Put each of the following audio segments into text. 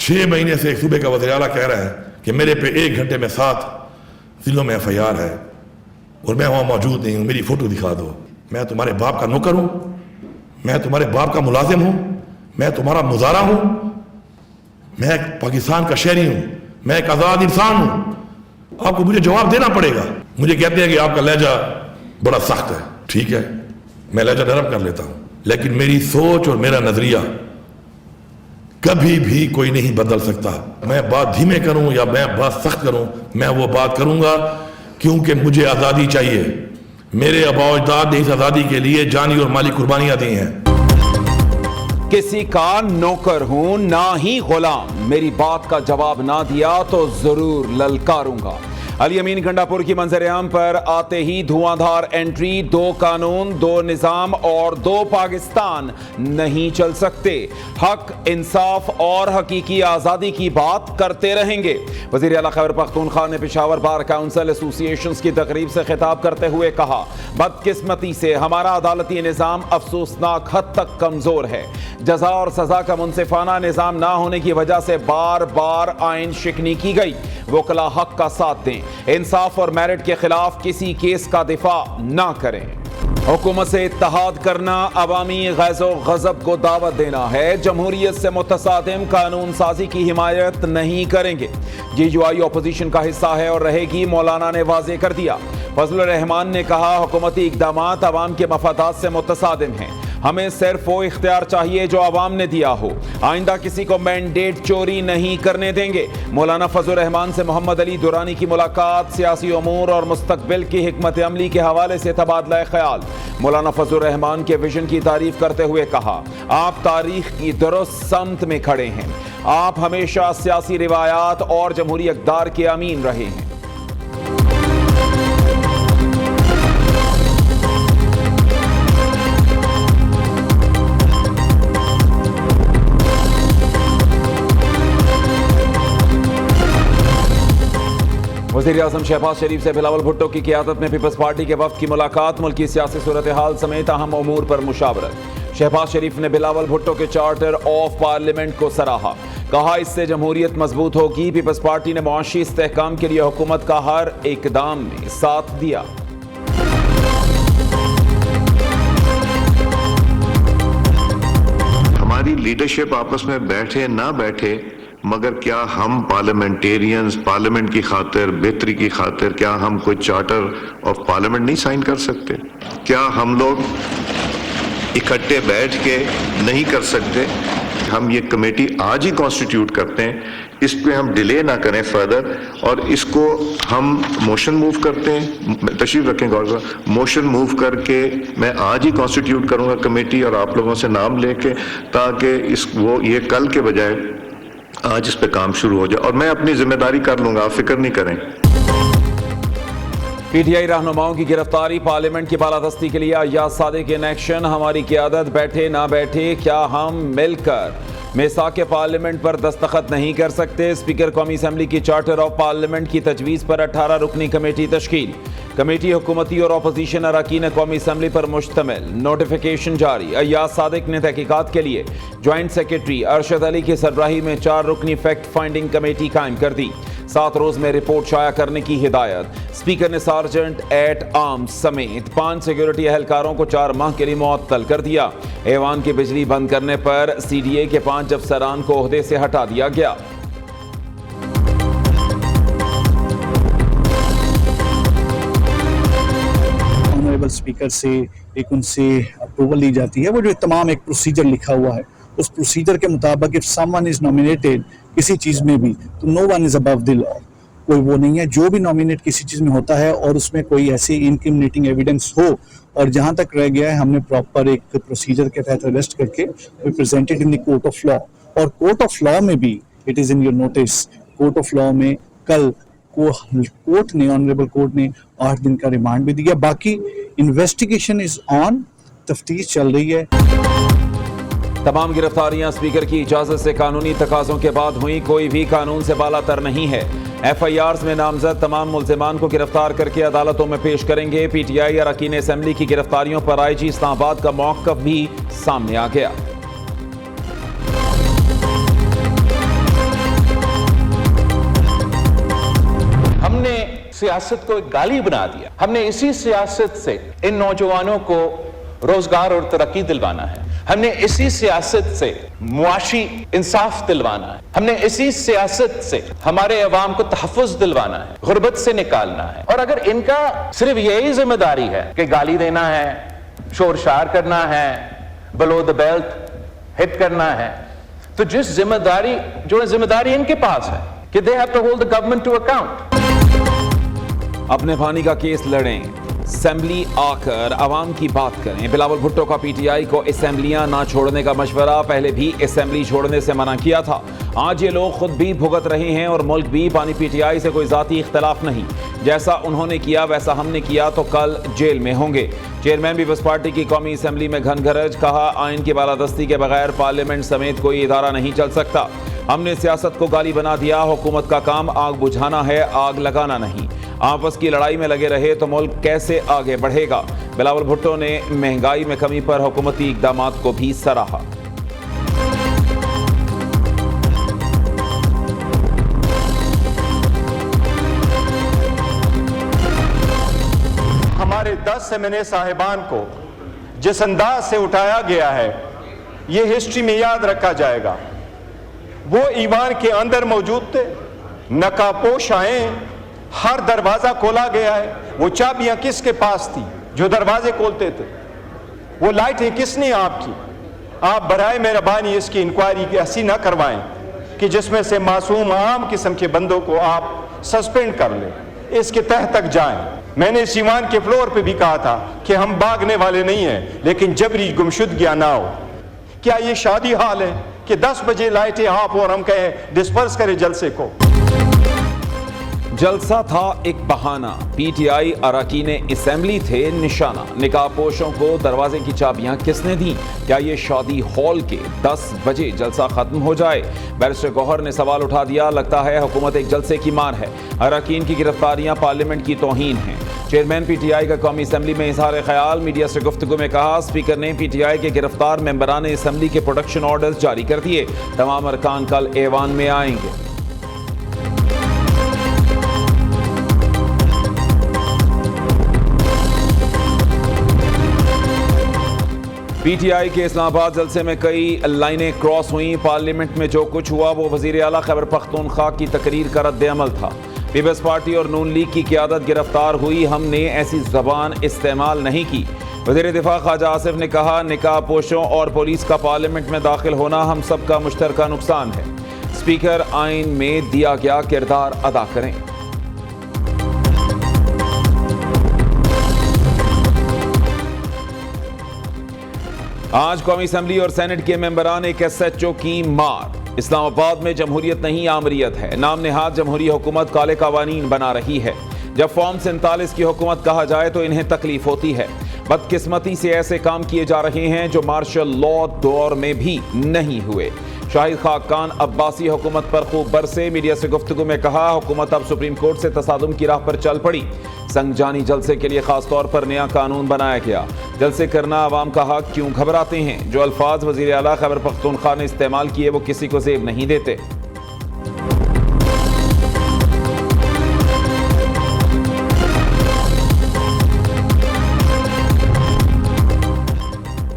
6 महीने से एक सूबे का वज़ीर आला कह रहा है कि मेरे पे 1 घंटे में 7 जिलों में FIR है और मैं वहाँ मौजूद नहीं हूँ, मेरी फ़ोटो दिखा दो। मैं तुम्हारे बाप का नौकर हूँ? मैं तुम्हारे बाप का मुलाजिम हूँ? मैं तुम्हारा मुजारा हूँ? मैं एक पाकिस्तान का शहरी हूँ, मैं एक आज़ाद इंसान हूँ। आपको मुझे जवाब देना पड़ेगा। मुझे कहते हैं कि आपका लहजा बड़ा सख्त है। ठीक है, मैं लहजा नरम कर लेता हूँ, लेकिन मेरी सोच और मेरा नजरिया कभी भी कोई नहीं बदल सकता। मैं बात धीमे करूं या मैं बात सख्त करूं, मैं वो बात करूंगा क्योंकि मुझे आज़ादी चाहिए। मेरे आबा अजदाद ने इस आज़ादी के लिए जानी और माली कुर्बानियां दी हैं। किसी का नौकर हूं ना ही गुलाम, मेरी बात का जवाब ना दिया तो जरूर ललकारूंगा। अली अमीन गंडापुर की मंजर-ए-आम पर आते ही धुआंधार एंट्री, 2 कानून, 2 निज़ाम और 2 पाकिस्तान नहीं चल सकते। हक, इंसाफ और हकीकी आज़ादी की बात करते रहेंगे। वज़ीर आला खैबर पख्तूनख्वा ने पेशावर बार काउंसिल एसोसिएशंस की तकरीब से खिताब करते हुए कहा, बदकिस्मती से हमारा अदालती निज़ाम अफसोसनाक हद तक कमज़ोर है। जज़ा और सज़ा का मुनसिफाना निज़ाम ना होने की वजह से बार बार आइन शिकनी की गई। वकला हक का साथ दें, इंसाफ और मेरिट के खिलाफ किसी केस का दिफा ना करें। हुकूमत से इत्तेहाद करना अवामी गैज़ो गज़ब को दावत देना है। जमहूरियत से मुतसादिम कानून साजी की हिमायत नहीं करेंगे। JUI अपोजिशन का हिस्सा है और रहेगी, मौलाना ने वाज़े कर दिया। फजलुर रहमान ने कहा, हुकूमती इक़दामात अवाम के मफादात से मुतसादिम हैं। हमें सिर्फ वो इख्तियार चाहिए जो अवाम ने दिया हो। आइंदा किसी को मैंडेट चोरी नहीं करने देंगे। मौलाना फजलुर रहमान से मोहम्मद अली दुरानी की मुलाकात, सियासी उमूर और मुस्तकबिल की हिकमत अमली के हवाले से तबादला ख्याल। मौलाना फजलुर रहमान के विजन की तारीफ करते हुए कहा, आप तारीख की दुरुस्त समत में खड़े हैं। आप हमेशा सियासी रिवायात और जमहूरी अक़दार के अमीन रहे हैं। वज़ीर आज़म शहबाज शरीफ से बिलावल भुट्टो की क़ियादत में पीपल्स पार्टी के वफ़द की मुलाकात, मुल्क की सियासी सूरत हाल समेत अहम उमूर पर मुशावरत। शहबाज शरीफ ने बिलावल भुट्टो के चार्टर ऑफ पार्लियामेंट को सराहा, कहा इससे जमहूरियत मजबूत होगी। पीपल्स पार्टी ने मुआशी इस्तेहकाम के लिए हुकूमत का हर इकदाम में साथ दिया। हमारी लीडरशिप आपस में बैठे ना बैठे, मगर क्या हम पार्लियामेंटेरियंस पार्लियामेंट की खातिर, बेहतरी की खातिर, क्या हम कोई चार्टर ऑफ पार्लियामेंट नहीं साइन कर सकते? क्या हम लोग इकट्ठे बैठ के नहीं कर सकते? हम ये कमेटी आज ही कॉन्स्टिट्यूट करते हैं, इस पे हम डिले ना करें फर्दर, और इसको हम मोशन मूव करते हैं। तशरीफ रखें गौर से, मोशन मूव करके मैं आज ही कॉन्स्टिट्यूट करूंगा कमेटी और आप लोगों से नाम लेके, ताकि ये कल के बजाय आज इस पे काम शुरू हो जाए, और मैं अपनी जिम्मेदारी कर लूंगा, आप फिक्र नहीं करें। PTI रहनुमाओं की गिरफ्तारी, पार्लियामेंट की बालादस्ती के लिए अय्याज सादिक इन एक्शन। हमारी क़ियादत बैठे ना बैठे, क्या हम मिलकर मिसाक पार्लियामेंट पर दस्तखत नहीं कर सकते? स्पीकर कौमी असम्बली की चार्टर ऑफ पार्लियामेंट की तजवीज़ पर 18 रुकनी कमेटी तश्कील। कमेटी हुकूमती और अपोजिशन अरकान कौमी असम्बली पर मुश्तमिल। नोटिफिकेशन जारी। अय्याज सादिक ने तहकीकात के लिए ज्वाइंट सेक्रेटरी अरशद अली की सरबराही में 4 रुकनी फैक्ट फाइंडिंग कमेटी कायम कर दी। 7 रोज में रिपोर्ट शाया करने की हिदायत। स्पीकर ने सार्जेंट एट आर्म्स समेत 5 सिक्योरिटी एहलकारों को 4 माह के लिए मुअत्तल कर दिया। ऐवान की बिजली बंद करने पर CDA के 5 अफसरान को ओहदे से हटा दिया गया। ऑनरेबल स्पीकर से एक उनसे अप्रूवल ली जाती है, वो जो तमाम एक प्रोसीजर लिखा हुआ है, उस प्रोसीजर के मुताबिक इफ समवन इज नॉमिनेटेड किसी चीज़ में भी, तो no one is above the law. कोई वो नहीं है, जो भी नॉमिनेट किसी चीज़ में होता है और उसमें कोई ऐसी इनक्रिमिनेटिंग एविडेंस हो, और जहाँ तक रह गया है हमने प्रॉपर एक प्रोसीजर के तहत अरेस्ट करके we presented in the court of law. और कोर्ट ऑफ लॉ में भी it is in your notice, court of law में कल कोर्ट ने, ऑनरेबल कोर्ट ने 8 दिन का रिमांड भी दिया। बाकी इन्वेस्टिगेशन इज ऑन, तफ्तीश चल रही है। तमाम गिरफ्तारियां स्पीकर की इजाजत से कानूनी तकाज़ों के बाद हुई, कोई भी कानून से बालातर नहीं है। FIRs में नामजद तमाम मुल्जिमान को गिरफ्तार करके अदालतों में पेश करेंगे। PTI अरकान असेंबली की गिरफ्तारियों पर IG इस्लामाबाद का मौक़िफ़ भी सामने आ गया। सियासत को एक गाली बना दिया। हमने इसी सियासत से इन नौजवानों को रोजगार और तरक्की दिलवाना है, हमने इसी सियासत से मुआशी इंसाफ दिलवाना है, हमने इसी सियासत से हमारे अवाम को तहफ़्फ़ुज़ दिलवाना है, गुर्बत से निकालना है। और अगर इनका सिर्फ यही जिम्मेदारी है कि गाली देना है, शोर शार करना है, below the belt हिट करना है, तो जो जिम्मेदारी इनके पास है कि they have to hold the government to account। अपने पानी का केस लड़ें, असेंबली आकर आवाम की बात करें। बिलावल भुट्टो का पीटीआई को असेंबलियां ना छोड़ने का मशवरा, पहले भी असेंबली छोड़ने से मना किया था। आज ये लोग खुद भी भुगत रहे हैं और मुल्क भी पानी। पीटीआई से कोई जाती इख्तलाफ नहीं, जैसा उन्होंने किया वैसा हमने किया तो कल जेल में होंगे। चेयरमैन पीपल्स पार्टी की कौमी असेंबली में घनघरज, कहा आइन की बालादस्ती के बगैर पार्लियामेंट समेत कोई इदारा नहीं चल सकता। हमने सियासत को गाली बना दिया, हुकूमत का काम आग बुझाना है, आग लगाना नहीं। आपस की लड़ाई में लगे रहे तो मुल्क कैसे आगे बढ़ेगा। बिलावल भुट्टो ने महंगाई में कमी पर हुकूमती इक़दामात को भी सराहा। हमारे 10 एमएनए साहिबान को जिस अंदाज से उठाया गया है, ये हिस्ट्री में याद रखा जाएगा। वो ईवान के अंदर मौजूद थे, नकाबपोश आए, हर दरवाजा खोला गया है। वो चाबियां किसके पास थी जो दरवाजे खोलते थे? वो लाइटें किसने आपकी? आप बराए मेहरबानी इसकी इंक्वायरी ऐसी ना करवाएं कि जिसमें से मासूम आम किस्म के बंदों को आप सस्पेंड कर लें, इसके तह तक जाएं। मैंने इस ईवान के फ्लोर पे भी कहा था कि हम भागने वाले नहीं हैं, लेकिन जबरी गुमशुदगियां ना हो। क्या ये शादी हाल है कि 10 बजे लाइटें ऑफ और हम कहें डिस्पर्स करें जलसे को? जलसा था एक बहाना, पीटीआई अरकान असेंबली थे निशाना। निकाहपोशों को दरवाजे की चाबियां किसने दी? क्या ये शादी हॉल के 10 बजे जलसा खत्म हो जाए? बैरिस्टर गौहर ने सवाल उठा दिया, लगता है हुकूमत एक जलसे की मार है। अरकान की गिरफ्तारियां पार्लियामेंट की तौहीन हैं। चेयरमैन पीटीआई का कौमी असेंबली में इजहार ख्याल, मीडिया से गुफ्तगू में कहा स्पीकर ने पीटीआई के गिरफ्तार मेंबरान असेंबली के प्रोटेक्शन ऑर्डर्स जारी कर दिए, तमाम अरकान कल ऐवान में आएंगे। पीटीआई के इस्लामाबाद जलसे में कई लाइनें क्रॉस हुई। पार्लियामेंट में जो कुछ हुआ वो वजीर आला खैबर पख्तूनख्वा की तकरीर का रद्द अमल था। पीपल्स पार्टी और नून लीग की क़यादत गिरफ्तार हुई, हमने ऐसी ज़बान इस्तेमाल नहीं की। वज़ीर दिफा ख्वाजा आसिफ ने कहा निकाहपोशों और पुलिस का पार्लियामेंट में दाखिल होना हम सब का मुश्तरका नुकसान है। स्पीकर आइन में दिया गया किरदार अदा करें। आज कौमी असेंबली और सेनेट के मेंबरान एक SHO की मार। इस्लामाबाद में जमहूरियत नहीं आमरीत है, नाम नेहाद जमहूरी हुकूमत काले कवानीन बना रही है। जब फॉर्म 47 की हुकूमत कहा जाए तो इन्हें तकलीफ होती है। बदकिस्मती से ऐसे काम किए जा रहे हैं जो मार्शल लॉ दौर में भी नहीं हुए। शाहिद खाकान अब्बासी हुकूमत पर खूब बरसे, मीडिया से गुफ्तगू में कहा हुकूमत अब सुप्रीम कोर्ट से तसादुम की राह पर चल पड़ी। संगजानी जलसे के लिए खास तौर पर नया कानून बनाया गया। जलसे करना आवाम का हक, क्यों घबराते हैं? जो अल्फाज वजीर आला खैबर पख्तूनख्वा ने इस्तेमाल किए वो किसी को ज़ेब नहीं देते।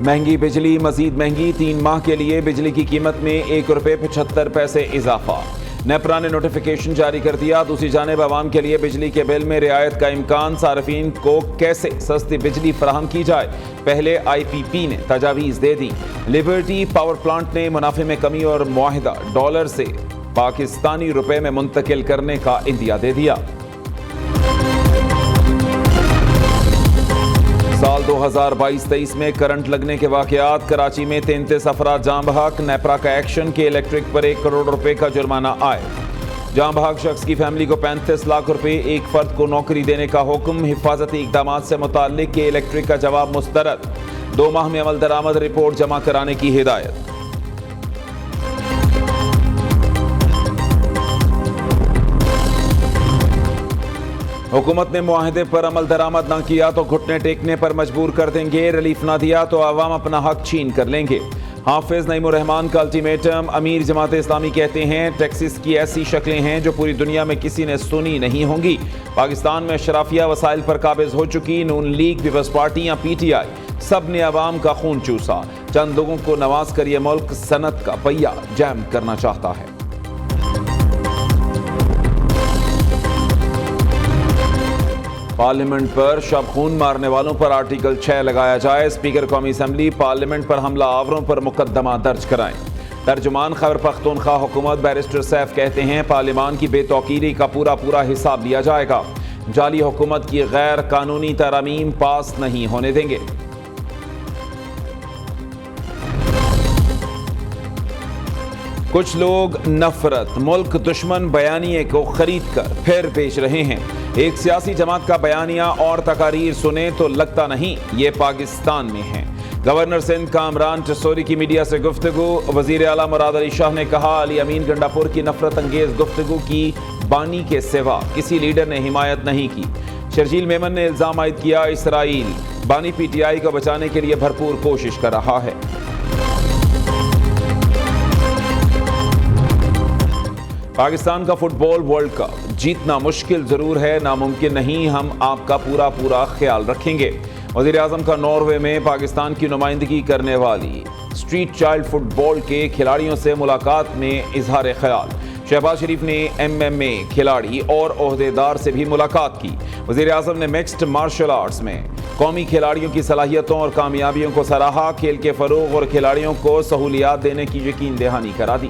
महंगी बिजली मजीद महंगी, 3 माह के लिए बिजली की कीमत में ₹1.75 इजाफा। नेपरा ने नोटिफिकेशन जारी कर दिया। दूसरी जानिब आवाम के लिए बिजली के बिल में रियायत का इम्कान, सार्फिन को कैसे सस्ती बिजली फराहम की जाए, पहले IPP ने तजावीज़ दे दी। लिबर्टी पावर प्लांट ने मुनाफे में कमी और मुआहिदा डॉलर से पाकिस्तानी रुपए में मुंतकिल करने का इंदिया दे दिया। साल 2022-23 में करंट लगने के वाकयात, कराची में 33 अफराद जाँ बहक। नेपरा का एक्शन के इलेक्ट्रिक पर 1 करोड़ रुपए का जुर्माना आए। जाँ बहक शख्स की फैमिली को 35 लाख रुपए, एक फर्द को नौकरी देने का हुक्म। हिफाजती इकदामात से मुताल्लिक के इलेक्ट्रिक का जवाब मुस्तरद, 2 माह में अमल दरामद रिपोर्ट जमा कराने की हिदायत। हुकूमत ने मुआहदे पर अमल दरामद न किया तो घुटने टेकने पर मजबूर कर देंगे, रिलीफ ना दिया तो आवाम अपना हक छीन कर लेंगे। حافظ نعیم الرحمان کا الٹیمیٹم، امیر جماعت اسلامی کہتے ہیں ٹیکسز کی ایسی شکلیں ہیں جو پوری دنیا میں کسی نے سنی نہیں ہوں گی۔ پاکستان میں اشرافیہ وسائل پر قابض ہو چکی، نون لیگ، پیپلز پارٹی یا پی ٹی آئی سب نے عوام کا خون چوسا۔ چند لوگوں کو نواز کر یہ ملک صنعت کا پہیہ جام کرنا چاہتا ہے۔ پارلیمنٹ پر شب خون مارنے والوں پر آرٹیکل 6 لگایا جائے، اسپیکر قومی اسمبلی پارلیمنٹ پر حملہ آوروں پر مقدمہ درج کرائیں۔ ترجمان خیبر پختونخوا حکومت بیرسٹر سیف کہتے ہیں پارلیمان کی بے توقیری کا پورا حساب لیا جائے گا، جعلی حکومت کی غیر قانونی ترامیم پاس نہیں ہونے دیں گے۔ کچھ لوگ نفرت، ملک دشمن بیانیے کو خرید کر پھر بیچ رہے ہیں۔ ایک سیاسی جماعت کا بیانیہ اور تقاریر سنیں تو لگتا نہیں یہ پاکستان میں ہیں۔ گورنر سندھ کامران ٹسوری کی میڈیا سے گفتگو، وزیر اعلیٰ مراد علی شاہ نے کہا علی امین گنڈاپور کی نفرت انگیز گفتگو کی بانی کے سوا کسی لیڈر نے حمایت نہیں کی۔ شرجیل میمن نے الزام عائد کیا اسرائیل بانی پی ٹی آئی کو بچانے کے لیے بھرپور کوشش کر رہا ہے۔ پاکستان کا فٹ بال ورلڈ کپ جیتنا مشکل ضرور ہے، ناممکن نہیں، ہم آپ کا پورا خیال رکھیں گے۔ وزیر اعظم کا ناروے میں پاکستان کی نمائندگی کرنے والی اسٹریٹ چائلڈ فٹ بال کے کھلاڑیوں سے ملاقات میں اظہار خیال۔ شہباز شریف نے ایم ایم اے کھلاڑی اور عہدیدار سے بھی ملاقات کی۔ وزیر اعظم نے مکسڈ مارشل آرٹس میں قومی کھلاڑیوں کی صلاحیتوں اور کامیابیوں کو سراہا، کھیل کے فروغ اور کھلاڑیوں کو سہولیات دینے کی یقین دہانی کرا دی۔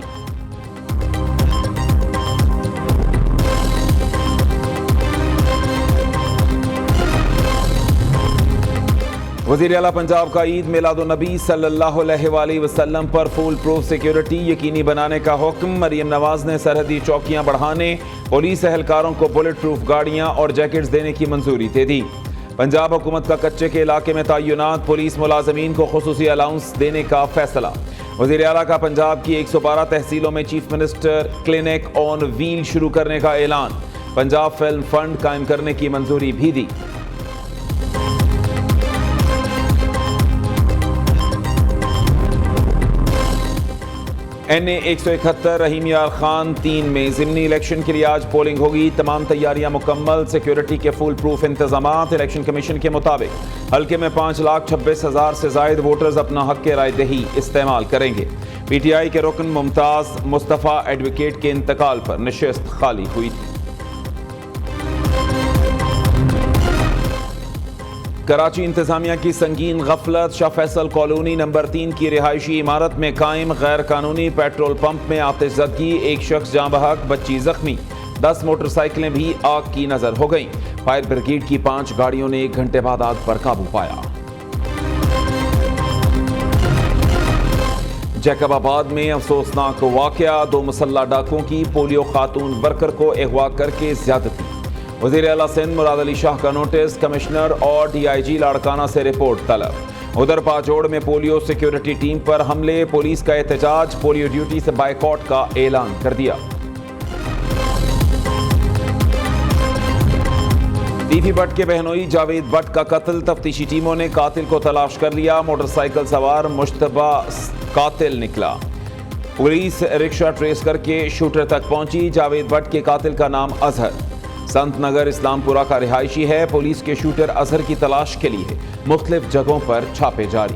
وزیر اعلیٰ پنجاب کا عید میلاد النبی صلی اللہ علیہ وآلہ وسلم پر فول پروف سیکیورٹی یقینی بنانے کا حکم۔ مریم نواز نے سرحدی چوکیاں بڑھانے، پولیس اہلکاروں کو بلٹ پروف گاڑیاں اور جیکٹس دینے کی منظوری دے دی۔ پنجاب حکومت کا کچے کے علاقے میں تعینات پولیس ملازمین کو خصوصی الاؤنس دینے کا فیصلہ۔ وزیر اعلیٰ کا پنجاب کی 112 تحصیلوں میں چیف منسٹر کلینک آن ویل شروع کرنے کا اعلان۔ پنجاب فلم فنڈ قائم کرنے کی منظوری بھی دی۔ این اے 171 رحیم یار خان 3 میں ضمنی الیکشن کے لیے آج پولنگ ہوگی، تمام تیاریاں مکمل، سیکیورٹی کے فول پروف انتظامات۔ الیکشن کمیشن کے مطابق حلقے میں 5,26,000 سے زائد ووٹرز اپنا حق رائے دہی استعمال کریں گے۔ پی ٹی آئی کے رکن ممتاز مصطفیٰ ایڈوکیٹ کے انتقال پر نشست خالی ہوئی تھی۔ کراچی انتظامیہ کی سنگین غفلت، شاہ فیصل کالونی نمبر 3 کی رہائشی عمارت میں قائم غیر قانونی پیٹرول پمپ میں آتش زدگی، ایک شخص جاں بحق، بچی زخمی، 10 موٹر سائیکلیں بھی آگ کی نظر ہو گئیں۔ فائر بریگیڈ کی 5 گاڑیوں نے 1 گھنٹے بعد آگ پر قابو پایا۔ جیکب آباد میں افسوسناک واقعہ، 2 مسلح ڈاکوؤں کی پولیو خاتون ورکر کو اغوا کر کے زیادتی۔ وزیر اعلیٰ سندھ مراد علی شاہ کا نوٹس، کمشنر اور ڈی آئی جی لاڑکانہ سے رپورٹ طلب۔ ادھر پاجوڑ میں پولیو سیکیورٹی ٹیم پر حملے، پولیس کا احتجاج، پولیو ڈیوٹی سے بائیکاٹ کا اعلان کر دیا۔ ٹی وی بٹ کے بہنوئی جاوید بٹ کا قتل، تفتیشی ٹیموں نے قاتل کو تلاش کر لیا، موٹر سائیکل سوار مشتبہ قاتل نکلا۔ پولیس رکشہ ٹریس کر کے شوٹر تک پہنچی۔ جاوید بٹ کے قاتل کا نام اظہر سنت نگر اسلام پورہ کا رہائشی ہے۔ پولیس کے شوٹر اظہر کی تلاش کے لیے مختلف جگہوں پر چھاپے جاری۔